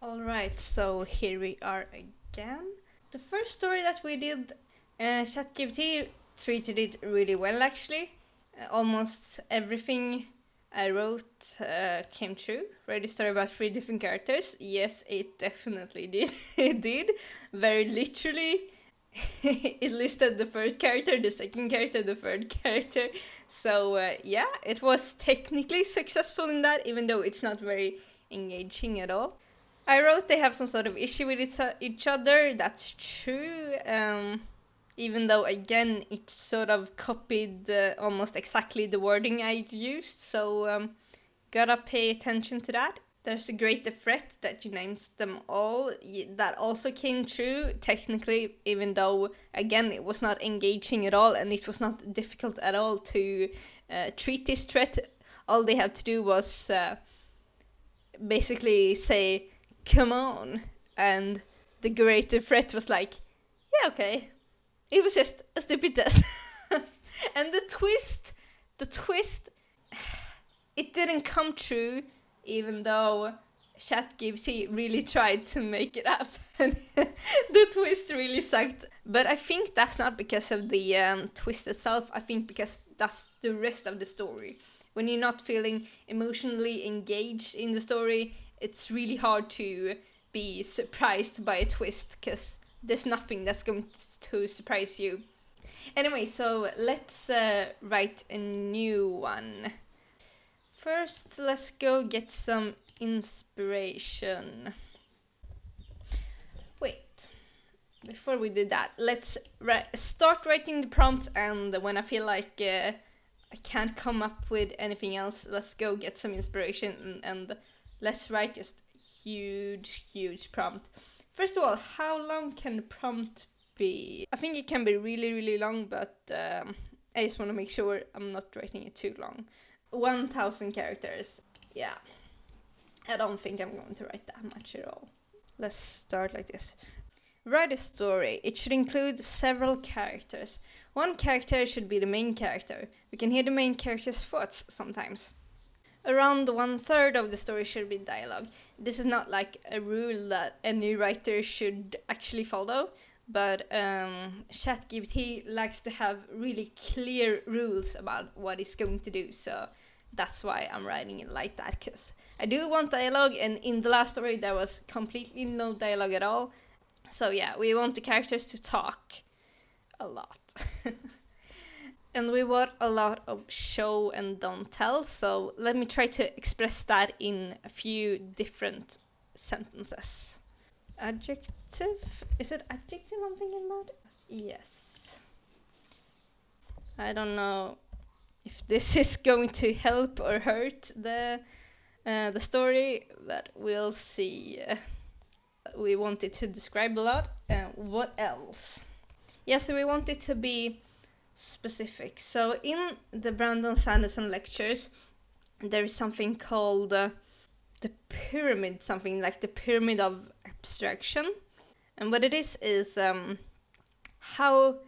Alright, so here we are again. The first story that we did, ChatGPT treated it really well actually. Almost everything I wrote came true. Write a story about 3 different characters. Yes, it definitely did. It did. Very literally. It listed the first character, the second character, the third character. So, yeah, it was technically successful in that, even though it's not very engaging at all. I wrote they have some sort of issue with each other. That's true. Even though, again, it sort of copied almost exactly the wording I used. So, gotta pay attention to that. There's a greater threat that unites them all. That also came true, technically, even though, again, it was not engaging at all and it was not difficult at all to treat this threat. All they had to do was basically say, come on. And the greater threat was like, yeah, okay. It was just a stupid test. And the twist, it didn't come true, even though ChatGPT really tried to make it happen. The twist really sucked. But I think that's not because of the twist itself. I think because that's the rest of the story. When you're not feeling emotionally engaged in the story, it's really hard to be surprised by a twist because there's nothing that's going to surprise you. Anyway, so let's write a new one. First, let's go get some inspiration. Wait, before we do that, let's start writing the prompts, and when I feel like I can't come up with anything else, let's go get some inspiration and let's write just huge prompt. First of all, how long can the prompt be? I think it can be really long, but I just want to make sure I'm not writing it too long. 1,000 characters. Yeah, I don't think I'm going to write that much at all. Let's start like this. Write a story. It should include several characters. One character should be the main character. We can hear the main character's thoughts sometimes. Around 1/3 of the story should be dialogue. This is not like a rule that any writer should actually follow, but ChatGPT likes to have really clear rules about what it's going to do, so that's why I'm writing it like that, because I do want dialogue, and in the last story there was completely no dialogue at all. So yeah, we want the characters to talk a lot. And we want a lot of show and don't tell, so let me try to express that in a few different sentences. Adjective? Is it adjective I'm thinking about? Yes. I don't know if this is going to help or hurt the story, but we'll see. We want it to describe a lot. What else? Yes, we want it to be specific. So in the Brandon Sanderson lectures, there is something called the pyramid, something like the pyramid of abstraction. And what it is how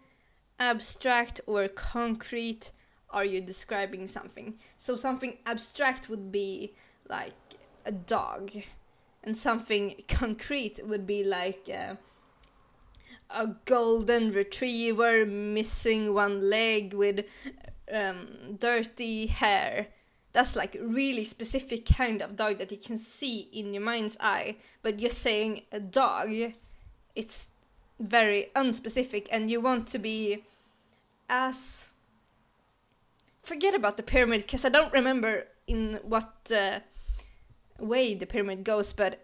abstract or concrete are you describing something. So something abstract would be like a dog, and something concrete would be like a golden retriever missing one leg with dirty hair. That's like really specific kind of dog that you can see in your mind's eye. But you're saying a dog, it's very unspecific, and you want to be as... Forget about the pyramid, because I don't remember in what way the pyramid goes, but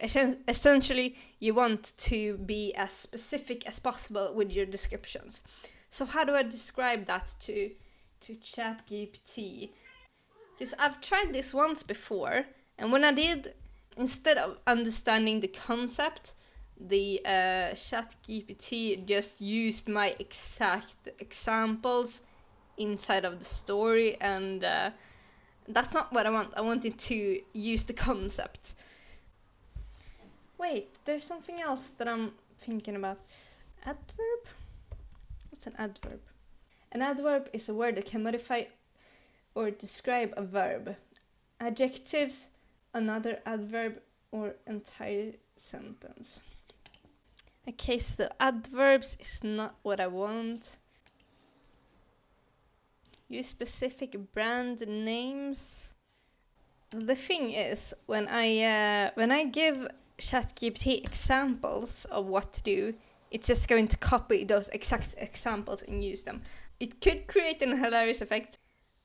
essentially you want to be as specific as possible with your descriptions. So how do I describe that to ChatGPT? Because I've tried this once before, and when I did, instead of understanding the concept, the ChatGPT just used my exact examples inside of the story, and that's not what I want. I wanted to use the concept. Wait, there's something else that I'm thinking about. Adverb? What's an adverb? An adverb is a word that can modify or describe a verb. Adjectives, another adverb, or entire sentence. Okay, so adverbs is not what I want. Use specific brand names. The thing is, when I give ChatGPT examples of what to do, it's just going to copy those exact examples and use them. It could create an hilarious effect.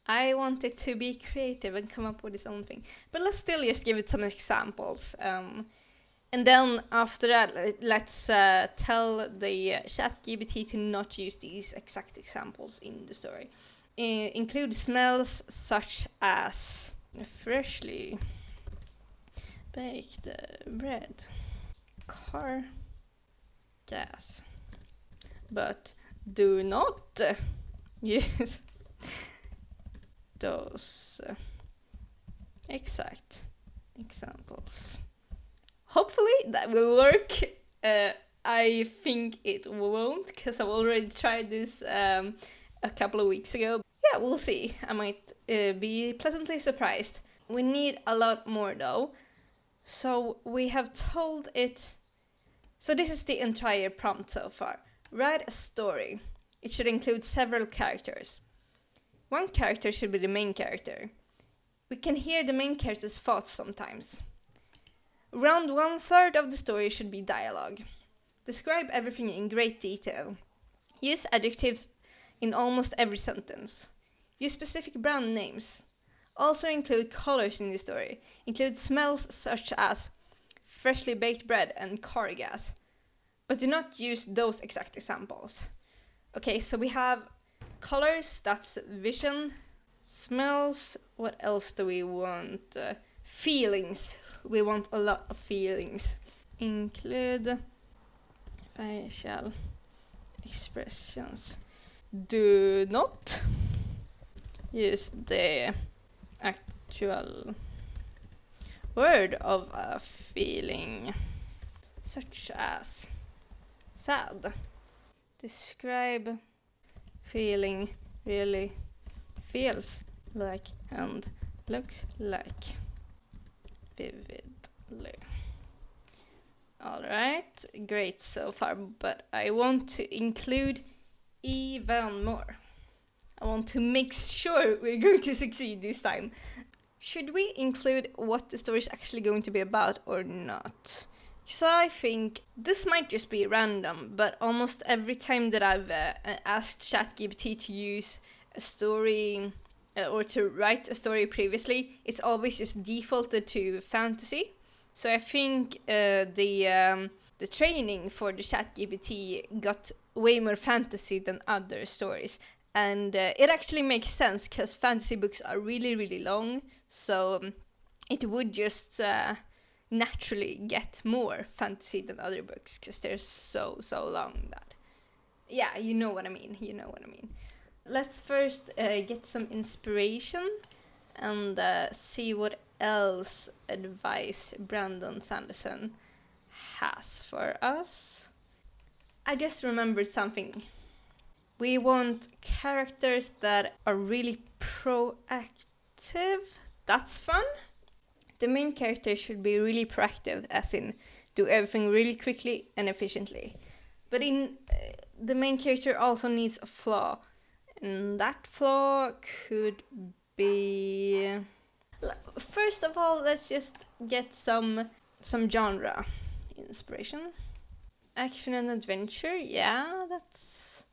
I want it to be creative and come up with its own thing. But let's still just give it some examples. And then after that, let's tell the ChatGPT to not use these exact examples in the story. Include smells such as freshly baked bread, car, gas. But do not use those exact examples. Hopefully that will work. I think it won't, because I've already tried this a couple of weeks ago. Yeah, we'll see. I might be pleasantly surprised. We need a lot more though. So we have told it... So this is the entire prompt so far. Write a story. It should include several characters. One character should be the main character. We can hear the main character's thoughts sometimes. Around 1/3 of the story should be dialogue. Describe everything in great detail. Use adjectives in almost every sentence. Use specific brand names. Also include colors in the story. Include smells such as freshly baked bread and car gas. But do not use those exact examples. Okay, so we have colors, that's vision. Smells, what else do we want? Feelings. We want a lot of feelings. Include facial expressions. Do not use the actual word of a feeling, such as sad. Describe feeling really feels like and looks like vividly. Alright, great so far, but I want to include even more. I want to make sure we're going to succeed this time. Should we include what the story is actually going to be about or not? So I think this might just be random, but almost every time that I've asked ChatGPT to use a story or to write a story previously, it's always just defaulted to fantasy. So I think the training for the ChatGPT got way more fantasy than other stories. And it actually makes sense, because fantasy books are really, really long. So it would just naturally get more fantasy than other books, because they're so long that... Yeah, you know what I mean. Let's first get some inspiration and see what else advice Brandon Sanderson has for us. I just remembered something. We want characters that are really proactive. That's fun. The main character should be really proactive, as in do everything really quickly and efficiently. But the main character also needs a flaw. And that flaw could be... First of all, let's just get some genre inspiration. Action and adventure, yeah, that's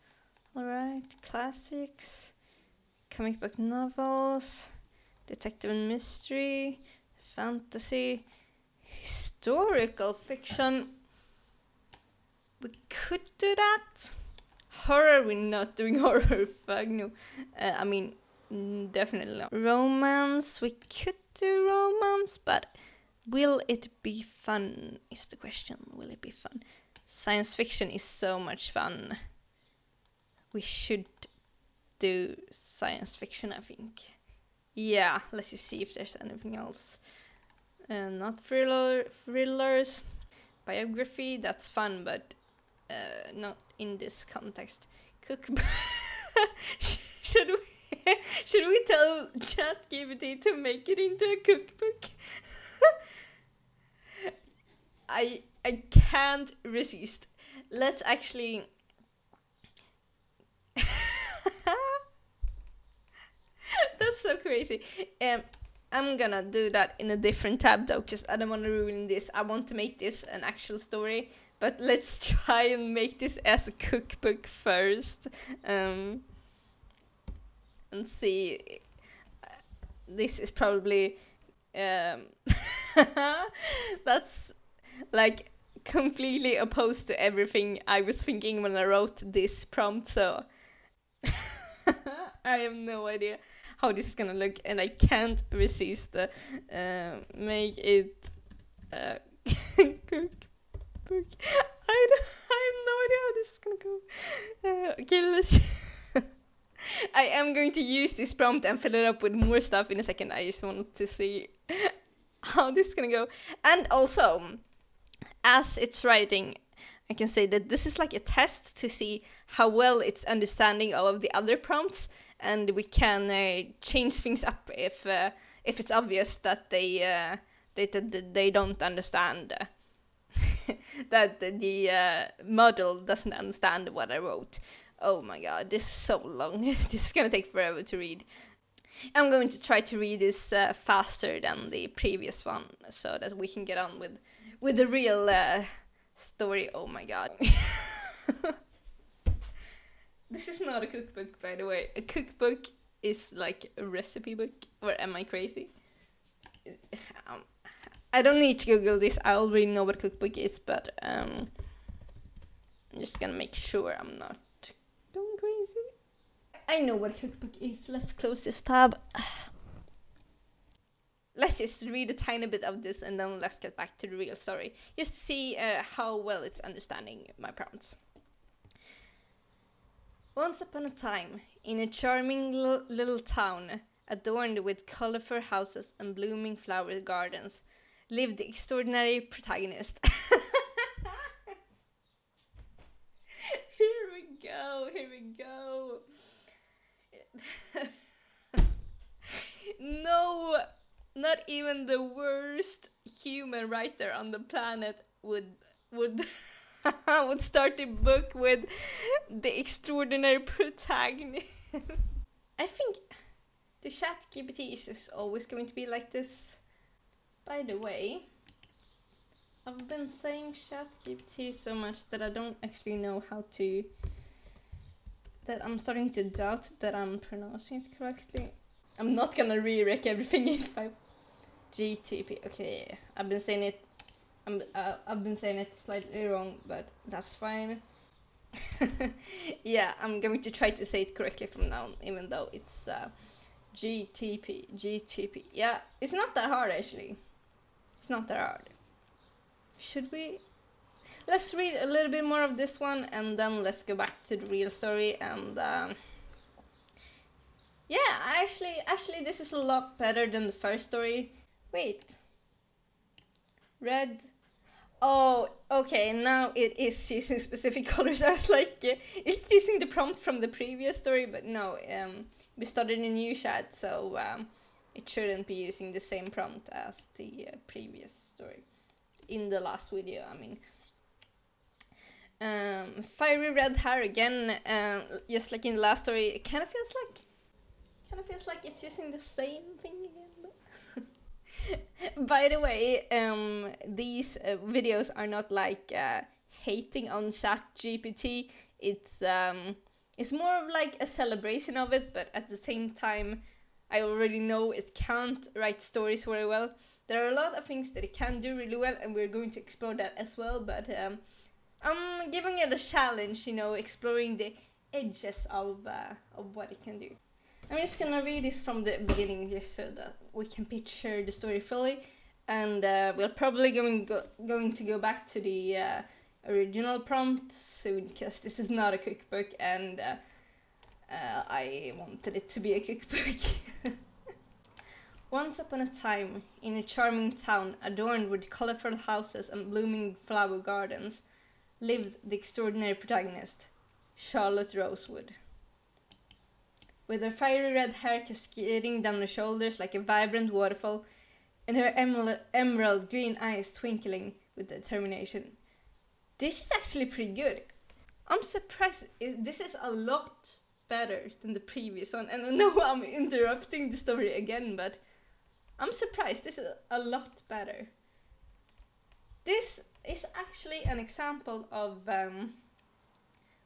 alright. Classics, comic book novels, detective and mystery, fantasy, historical fiction. We could do that. Horror, we're not doing horror, fuck no. Definitely not. Romance, we could do romance, but will it be fun is the question. Will it be fun? Science fiction is so much fun. We should do science fiction, I think. Yeah, let's just see if there's anything else. Not thrillers. Biography, that's fun, but not in this context. Cookbook. Should we tell ChatGPT to make it into a cookbook? I can't resist. Let's actually. That's so crazy. I'm gonna do that in a different tab though, because I don't want to ruin this. I want to make this an actual story, but let's try and make this as a cookbook first, and see. This is probably that's like completely opposed to everything I was thinking when I wrote this prompt. So I have no idea how this is gonna look, and I can't resist make it cookbook. I have no idea how this is gonna go. Okay, let's. I am going to use this prompt and fill it up with more stuff in a second. I just wanted to see how this is gonna go, and also, as it's writing, I can say that this is like a test to see how well it's understanding all of the other prompts, and we can change things up if it's obvious that they don't understand that the model doesn't understand what I wrote. Oh my god, this is so long. This is gonna take forever to read. I'm going to try to read this faster than the previous one, so that we can get on with the real story. Oh my god. This is not a cookbook, by the way. A cookbook is like a recipe book, or am I crazy? I don't need to Google this. I already know what a cookbook is, but I'm just gonna make sure I'm not going crazy. I know what a cookbook is. Let's close this tab. Let's just read a tiny bit of this, and then let's get back to the real story, just to see how well it's understanding my prompts. Once upon a time, in a charming little town, adorned with colorful houses and blooming flower gardens, lived the extraordinary protagonist. Here we go. No, not even the worst human writer on the planet would would start a book with the extraordinary protagonist. I think the ChatGPT is just always going to be like this. By the way, I've been saying ChatGPT so much that I don't actually know how to... that I'm starting to doubt that I'm pronouncing it correctly. I'm not gonna re-rec everything if I... GTP, okay, I've been saying it slightly wrong, but that's fine. Yeah, I'm going to try to say it correctly from now on, even though it's GTP. Yeah, it's not that hard actually. It's not that hard. Should we? Let's read a little bit more of this one, and then let's go back to the real story. And yeah, actually, this is a lot better than the first story. Wait. Red. Oh, okay, now it is using specific colors. I was like, it's using the prompt from the previous story, but no, we started a new chat, so it shouldn't be using the same prompt as the previous story. In the last video, I mean. Fiery red hair again, just like in the last story. It kind of feels like it's using the same thing again. By the way, these videos are not like hating on ChatGPT. It's more of like a celebration of it, but at the same time, I already know it can't write stories very well. There are a lot of things that it can do really well, and we're going to explore that as well. But I'm giving it a challenge, exploring the edges of what it can do. I'm just gonna read this from the beginning just so that we can picture the story fully, and we're probably going to go back to the original prompt soon, because this is not a cookbook, and I wanted it to be a cookbook. Once upon a time, in a charming town adorned with colorful houses and blooming flower gardens, lived the extraordinary protagonist, Charlotte Rosewood. With her fiery red hair cascading down her shoulders like a vibrant waterfall, and her emerald green eyes twinkling with determination. This is actually pretty good. I'm surprised. This is a lot better than the previous one. And I know I'm interrupting the story again, but I'm surprised. This is a lot better. This is actually an example of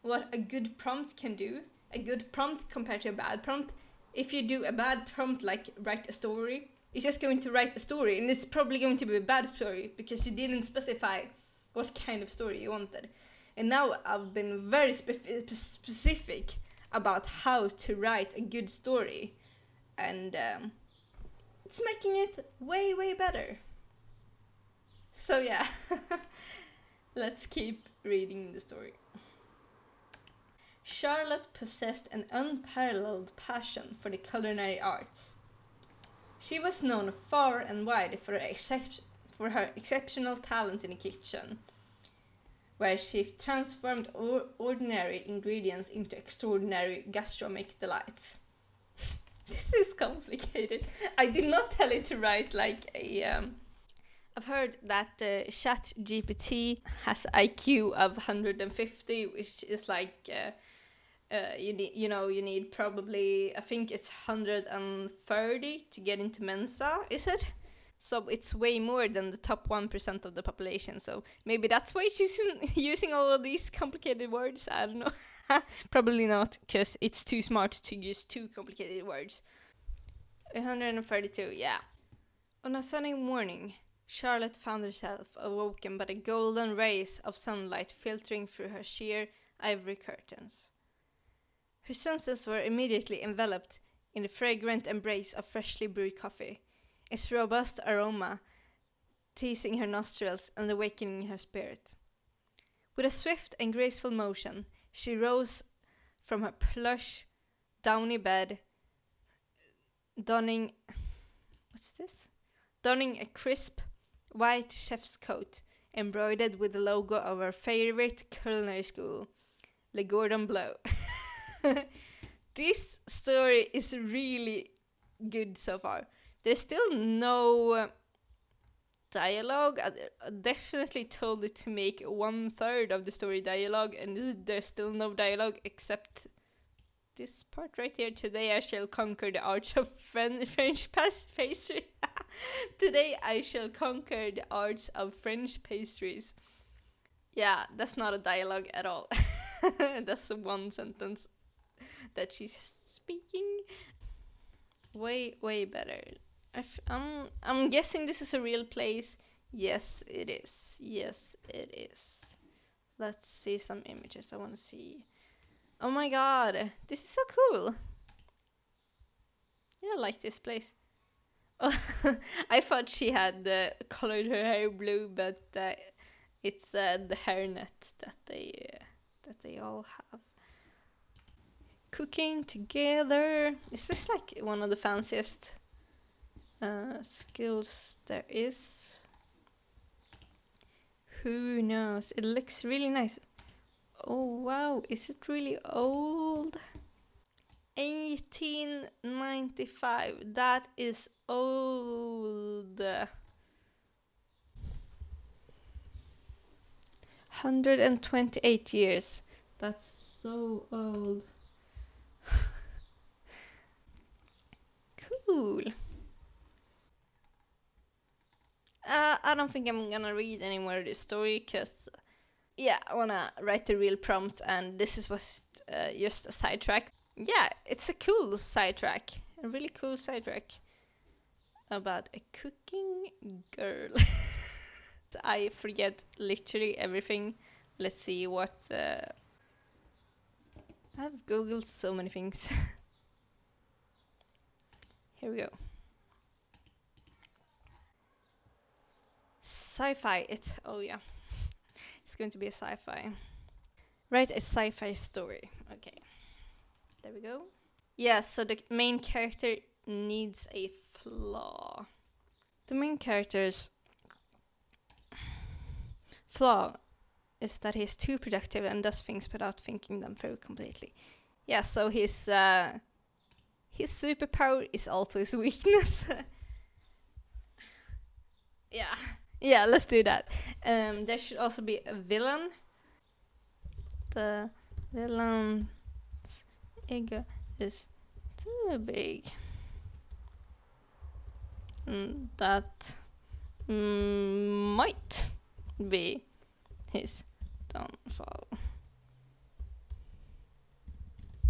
what a good prompt can do. A good prompt compared to a bad prompt. If you do a bad prompt, like write a story, it's just going to write a story, and it's probably going to be a bad story because you didn't specify what kind of story you wanted. And now I've been very specific about how to write a good story, and it's making it way, way better. So yeah, let's keep reading the story. Charlotte possessed an unparalleled passion for the culinary arts. She was known far and wide for her exceptional talent in the kitchen, where she transformed ordinary ingredients into extraordinary gastronomic delights. This is complicated. I did not tell it to write like a... I've heard that ChatGPT has IQ of 150, which is like... you need probably, I think it's 130 to get into Mensa, is it? So it's way more than the top 1% of the population. So maybe that's why it's using all of these complicated words. I don't know. Probably not, because it's too smart to use too complicated words. 132, yeah. On a sunny morning, Charlotte found herself awoken by the golden rays of sunlight filtering through her sheer ivory curtains. Her senses were immediately enveloped in the fragrant embrace of freshly brewed coffee, its robust aroma teasing her nostrils and awakening her spirit. With a swift and graceful motion, she rose from her plush, downy bed, donning a crisp, white chef's coat embroidered with the logo of her favorite culinary school, Le Cordon Bleu. This story is really good so far. There's still no dialogue. I definitely told it to make 1/3 of the story dialogue, and there's still no dialogue except this part right here. Today I shall conquer the arts of French pastry. Today I shall conquer the arts of French pastries. Yeah, that's not a dialogue at all. That's one sentence that she's speaking. Way better. I'm guessing this is a real place. Yes, it is. Yes, it is. Let's see some images. I want to see. Oh my god, this is so cool. Yeah, I like this place. Oh, I thought she had colored her hair blue, but it's the hairnet that they all have. Cooking together. Is this like one of the fanciest skills there is? Who knows? It looks really nice. Oh wow, is it really old? 1895. That is old. 128 years. That's so old. Cool. I don't think I'm gonna read any more of this story, because yeah, I wanna write the real prompt, and this was just a sidetrack. Yeah, it's a cool sidetrack. A really cool sidetrack about a cooking girl. I forget literally everything. Let's see what... I've googled so many things. Here we go. Sci-fi. Oh yeah. It's going to be a sci-fi. Write a sci-fi story. Okay. There we go. Yeah, so the main character needs a flaw. The main character's flaw is that he's too productive and does things without thinking them through completely. Yeah, so his superpower is also his weakness. Yeah, yeah, let's do that. There should also be a villain. The villain's ego is too big. That might be his downfall.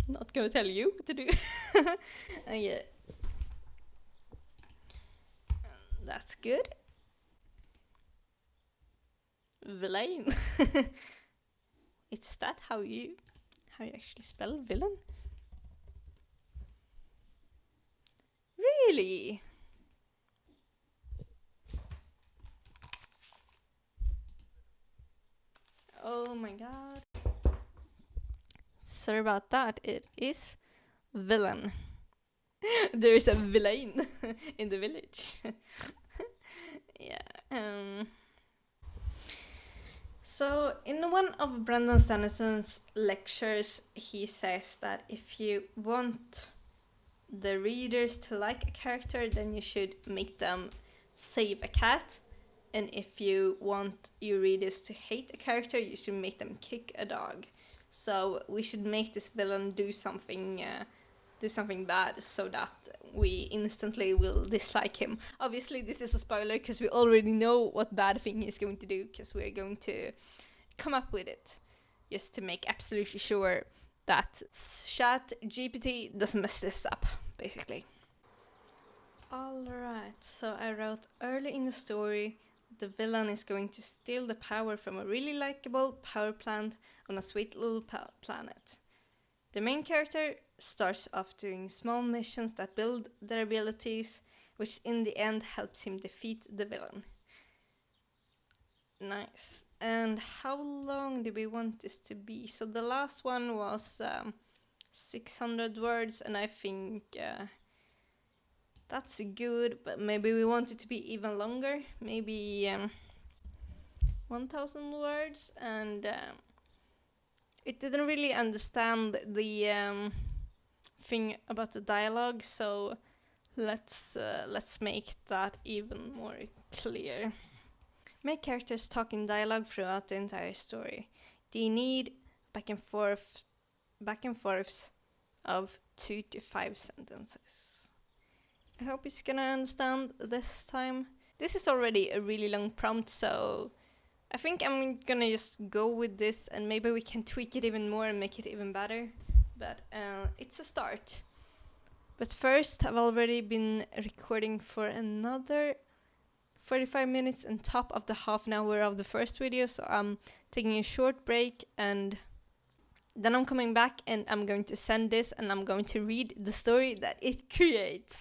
Not gonna tell you what to do. Yeah. That's good. Villain. Is that how you actually spell villain? Really? Oh my god. Sorry about that. It is villain. There is a villain in the village. Yeah. So, in one of Brandon Sanderson's lectures, he says that if you want the readers to like a character, then you should make them save a cat. And if you want your readers to hate a character, you should make them kick a dog. So we should make this villain do something bad so that we instantly will dislike him. Obviously, this is a spoiler because we already know what bad thing he's going to do, because we're going to come up with it just to make absolutely sure that ChatGPT doesn't mess this up, basically. Alright, so I wrote early in the story, the villain is going to steal the power from a really likable power plant on a sweet little planet. The main character starts off doing small missions that build their abilities, which in the end helps him defeat the villain. Nice. And how long do we want this to be? So the last one was 600 words, and I think that's good, but maybe we want it to be even longer. Maybe 1000 words, and it didn't really understand the thing about the dialogue, so let's make that even more clear. Make characters talk in dialogue throughout the entire story. They need back and forths of 2 to 5 sentences. I hope he's gonna understand this time. This is already a really long prompt, so I think I'm gonna just go with this, and maybe we can tweak it even more and make it even better. But it's a start. But first, I've already been recording for another 45 minutes on top of the half an hour of the first video, so I'm taking a short break, and then I'm coming back and I'm going to send this, and I'm going to read the story that it creates.